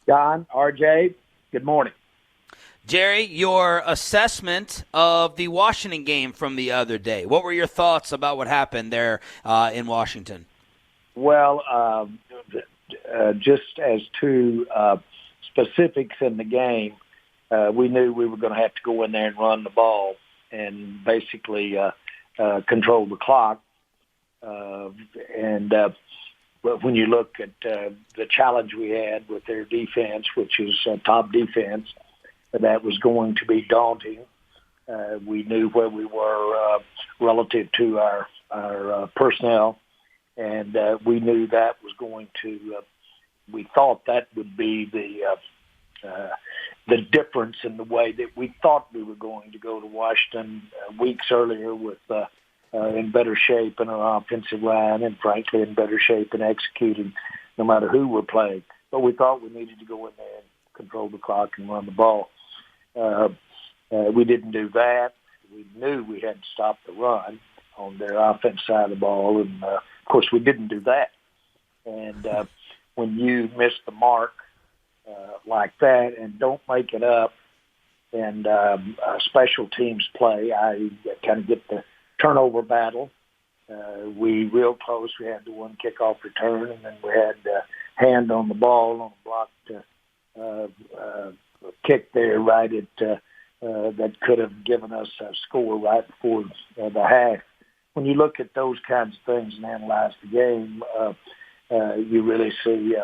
Shan RJ, good morning. Jerry, your assessment of the Washington game from the other day. What were your thoughts about what happened there in Washington? Well, just as to specifics in the game, we knew we were going to have to go in there and run the ball and basically control the clock. But when you look at the challenge we had with their defense, which is top defense, that was going to be daunting. We knew where we were relative to our personnel, and we knew that was going to. We thought that would be the difference in the way that we thought we were going to go to Washington weeks earlier with in better shape in our offensive line, and frankly in better shape in executing, no matter who we're playing. But we thought we needed to go in there and control the clock and run the ball. We didn't do that. We knew we had to stop the run on their offense side of the ball, and of course we didn't do that. And when you miss the mark like that and don't make it up, and special teams play, I kind of get the turnover battle. We real close. We had the one kickoff return, and then we had hand on the ball on a blocked kick there right at that could have given us a score right before the half. When you look at those kinds of things and analyze the game, you really see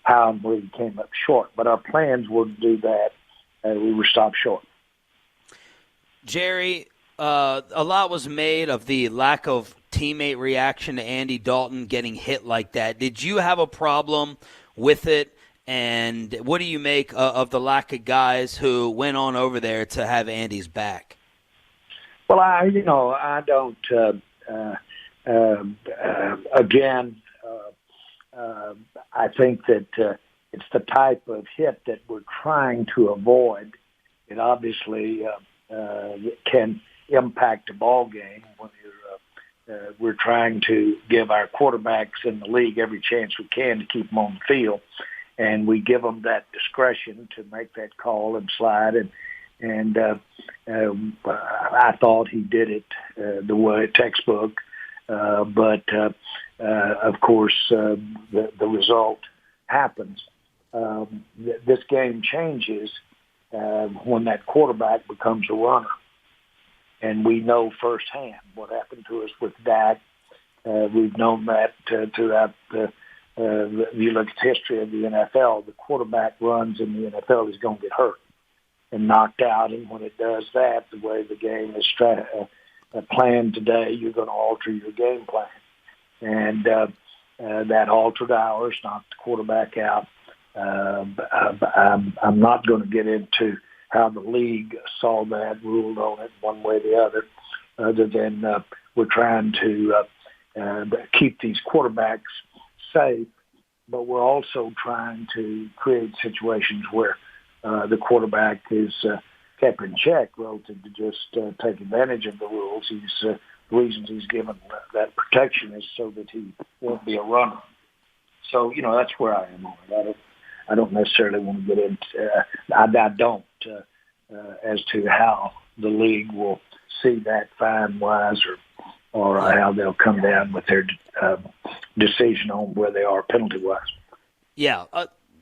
how and where we came up short. But our plans were to do that. We were stopped short. Jerry, a lot was made of the lack of teammate reaction to Andy Dalton getting hit like that. Did you have a problem with it? And what do you make of the lack of guys who went on over there to have Andy's back? Well, I don't. Again, I think that it's the type of hit that we're trying to avoid. It obviously can impact a ball game when we're trying to give our quarterbacks in the league every chance we can to keep them on the field. And we give them that discretion to make that call and slide. And I thought he did it the way textbook. But of course, the result happens. This game changes when that quarterback becomes a runner. And we know firsthand what happened to us with Dak. We've known that throughout you look at the history of the NFL, the quarterback runs in the NFL is going to get hurt and knocked out. And when it does that, the way the game is planned today, you're going to alter your game plan. And that altered ours, knocked the quarterback out. I'm not going to get into how the league saw that, ruled on it one way or the other than we're trying to keep these quarterbacks safe, but we're also trying to create situations where the quarterback is kept in check relative to just take advantage of the rules. The reasons he's given that protection is so that he won't be a runner. So, that's where I am on it. I don't necessarily want to get into I don't as to how the league will see that fine-wise or how they'll come down with their decision on where they are penalty-wise. Yeah,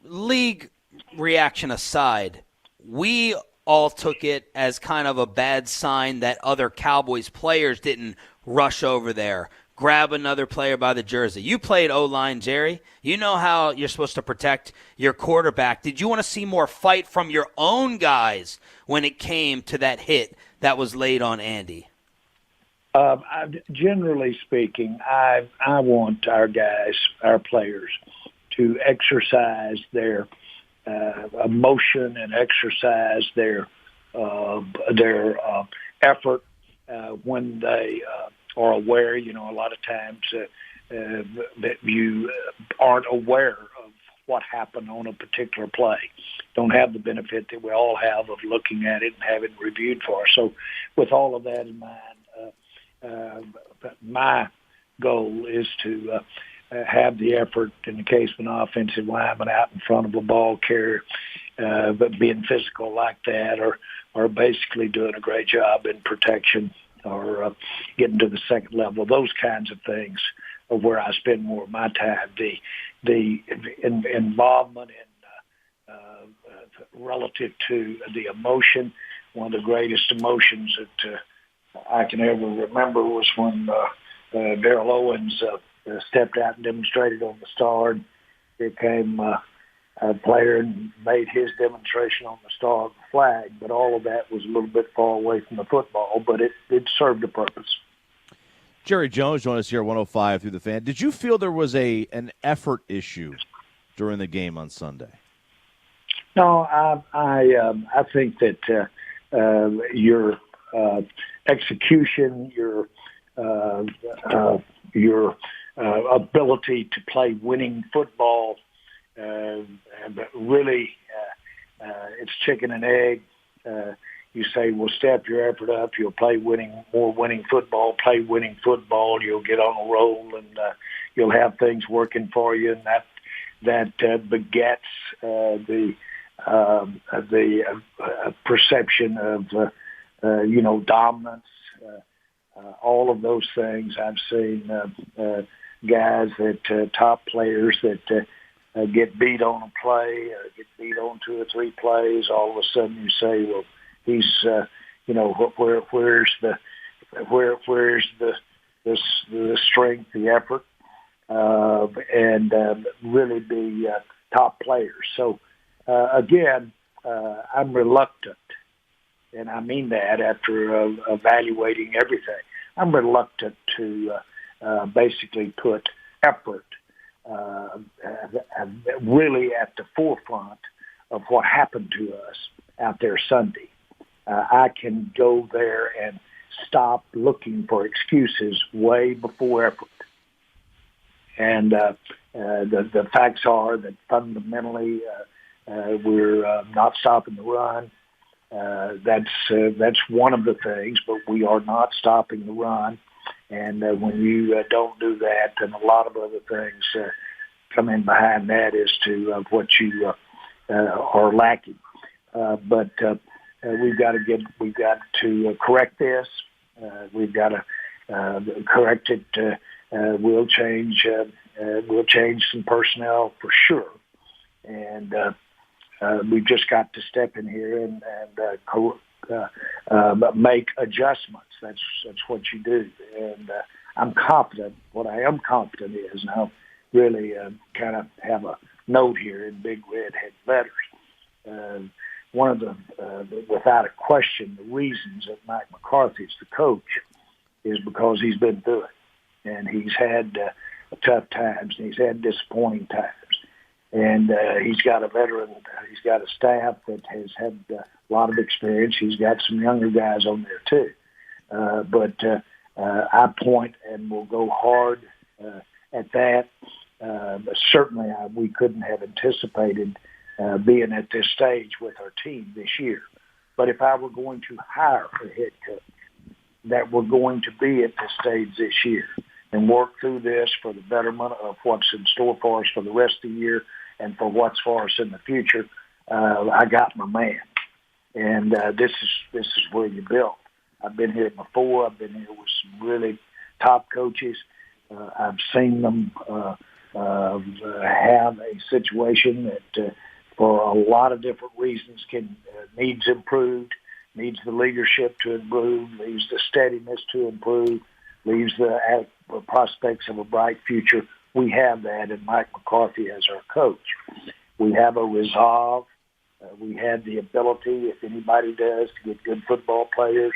league reaction aside, we all took it as kind of a bad sign that other Cowboys players didn't rush over there, grab another player by the jersey. You played O-line, Jerry. You know how you're supposed to protect your quarterback. Did you want to see more fight from your own guys when it came to that hit that was laid on Andy? Generally speaking, I want our guys, our players, to exercise their emotion and exercise their effort when they are aware. A lot of times that you aren't aware of what happened on a particular play. Don't have the benefit that we all have of looking at it and having it reviewed for us. So with all of that in mind, my goal is to have the effort in the case of an offensive lineman out in front of a ball carrier, but being physical like that, or basically doing a great job in protection, or getting to the second level. Those kinds of things are where I spend more of my time. The involvement in relative to the emotion. One of the greatest emotions that I can ever remember was when Darrell Owens stepped out and demonstrated on the Star. Here came a player and made his demonstration on the Star of the flag, but all of that was a little bit far away from the football, but it served a purpose. Jerry Jones joined us here at 105 through the Fan. Did you feel there was an effort issue during the game on Sunday? No, I think that your execution, your ability to play winning football, really, it's chicken and egg. You say, well, step your effort up. You'll play more winning football. Play winning football. You'll get on a roll, and you'll have things working for you, and that begets the perception of dominance. All of those things. I've seen guys that top players that get beat on a play, get beat on 2 or 3 plays. All of a sudden, you say, well, he's where's the strength, the effort, and really be top players. So again, I'm reluctant, and I mean that after evaluating everything. I'm reluctant to basically put effort really at the forefront of what happened to us out there Sunday. I can go there and stop looking for excuses way before effort. And the facts are that fundamentally we're not stopping the run. That's one of the things, but we are not stopping the run. And when you don't do that, then a lot of other things come in behind that as to what you are lacking. But we've got to correct this. We've got to correct it. We'll change some personnel for sure, and we've just got to step in here and make adjustments. That's what you do, and I'm confident. What I am confident is, and I'll really kind of have a note here in big red head letters. One of the without a question, the reasons that Mike McCarthy is the coach is because he's been through it. And he's had tough times, and he's had disappointing times. And he's got a veteran, he's got a staff that has had a lot of experience. He's got some younger guys on there too. But I point and will go hard at that. But certainly we couldn't have anticipated being at this stage with our team this year. But if I were going to hire a head coach, that we're going to be at this stage this year and work through this for the betterment of what's in store for us for the rest of the year and for what's for us in the future, I got my man. And this is where you build. I've been here before. I've been here with some really top coaches. I've seen them have a situation that for a lot of different reasons needs improved, needs the leadership to improve, needs the steadiness to improve, leaves the prospects of a bright future. We have that in Mike McCarthy as our coach. We have a resolve. We have the ability, if anybody does, to get good football players.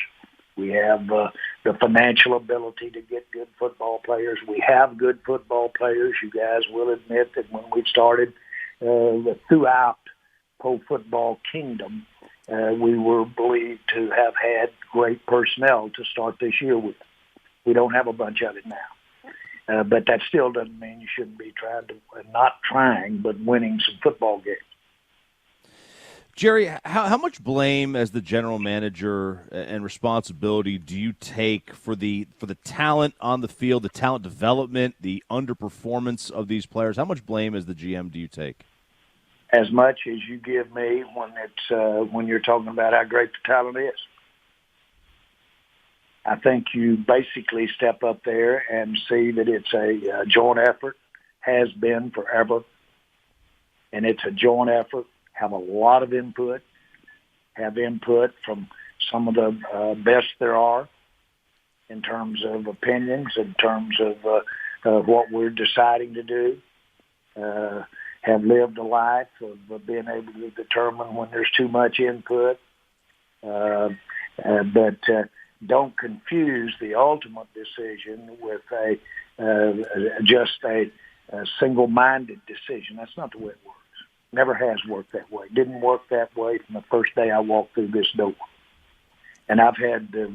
We have the financial ability to get good football players. We have good football players. You guys will admit that when we started throughout pro football kingdom, we were believed to have had great personnel to start this year with. We don't have a bunch of it now. But that still doesn't mean you shouldn't be not trying, but winning some football games. Jerry, how much blame as the general manager and responsibility do you take for the talent on the field, the talent development, the underperformance of these players? How much blame as the GM do you take? As much as you give me when you're talking about how great the talent is. I think you basically step up there and see that it's a joint effort, has been forever, and it's a joint effort. Have a lot of input, have input from some of the best there are in terms of opinions, in terms of what we're deciding to do, have lived a life of being able to determine when there's too much input, but don't confuse the ultimate decision with just a single-minded decision. That's not the way it works. Never has worked that way. Didn't work that way from the first day I walked through this door. And I've had the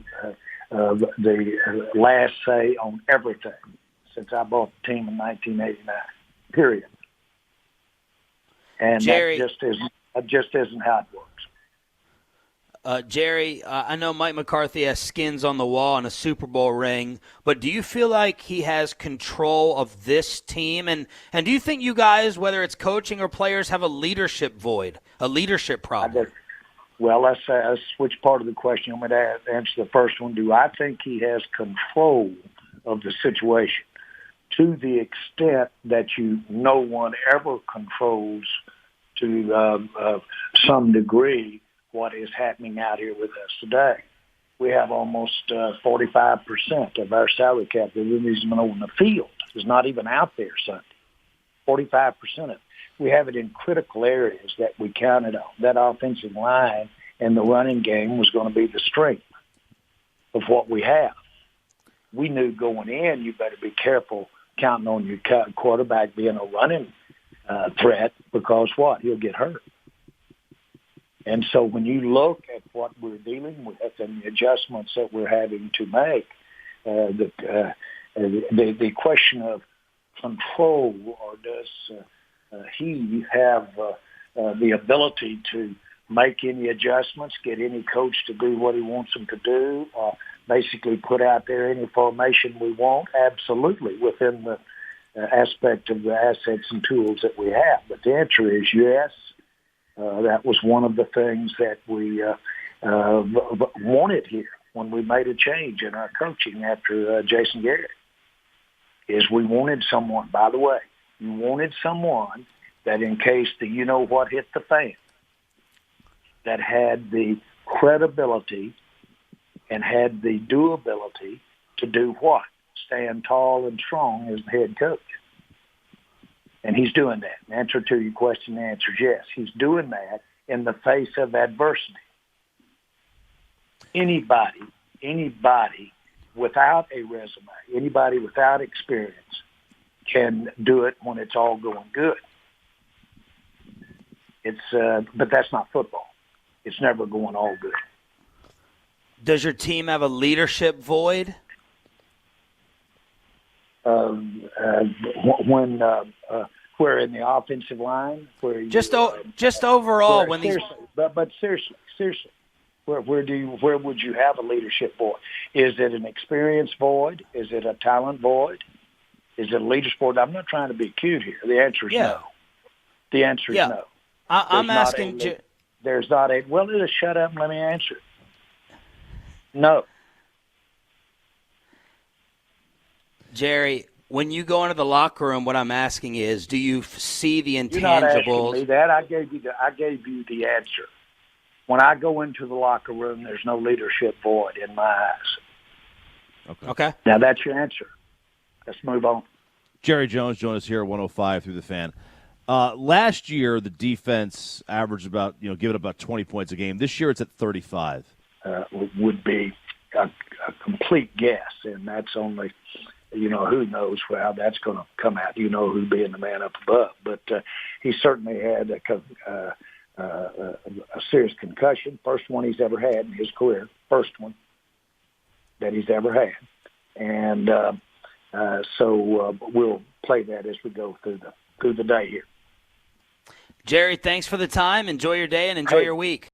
last say on everything since I bought the team in 1989, period. And Jerry, that just isn't how it works. Jerry, I know Mike McCarthy has skins on the wall and a Super Bowl ring, but do you feel like he has control of this team? And do you think you guys, whether it's coaching or players, have a leadership void, a leadership problem? Well, let's switch part of the question. I'm going to answer the first one. Do I think he has control of the situation? To the extent that no one ever controls to some degree what is happening out here with us today. We have almost 45% of our salary cap that isn't even on the field. It's not even out there Sunday. 45% of it. We have it in critical areas that we counted on. That offensive line and the running game was going to be the strength of what we have. We knew going in, you better be careful counting on your quarterback being a running threat because what? He'll get hurt. And so when you look at what we're dealing with and the adjustments that we're having to make, the question of control, or does he have the ability to make any adjustments, get any coach to do what he wants them to do, or basically put out there any formation we want? Absolutely, within the aspect of the assets and tools that we have. But the answer is yes. That was one of the things that we wanted here when we made a change in our coaching after Jason Garrett, is we wanted someone, by the way, you wanted someone that in case the you-know-what hit the fan, that had the credibility and had the doability to do what? Stand tall and strong as the head coach. And he's doing that. The answer to your question, the answer is yes. He's doing that in the face of adversity. Anybody without a resume, anybody without experience can do it when it's all going good. But that's not football. It's never going all good. Does your team have a leadership void? When we're in the offensive line, where just overall, when these. But seriously, where would you have a leadership void? Is it an experience void? Is it a talent void? Is it a leadership void? I'm not trying to be cute here. The answer is no. The answer is no. I'm asking. There's not a. Well, just shut up and let me answer it. No. Jerry, when you go into the locker room, what I'm asking is, do you see the intangibles? You're not asking me that. I gave you the answer. When I go into the locker room, there's no leadership void in my eyes. Okay. Now that's your answer. Let's move on. Jerry Jones joined us here at 105 through the Fan. Last year, the defense averaged about giving about 20 points a game. This year, it's at 35. Would be a complete guess, and that's only. Who knows how that's going to come out. Who's being the man up above. But he certainly had a serious concussion, first one he's ever had in his career, first one that he's ever had. And so we'll play that as we go through the day here. Jerry, thanks for the time. Enjoy your day and enjoy your week.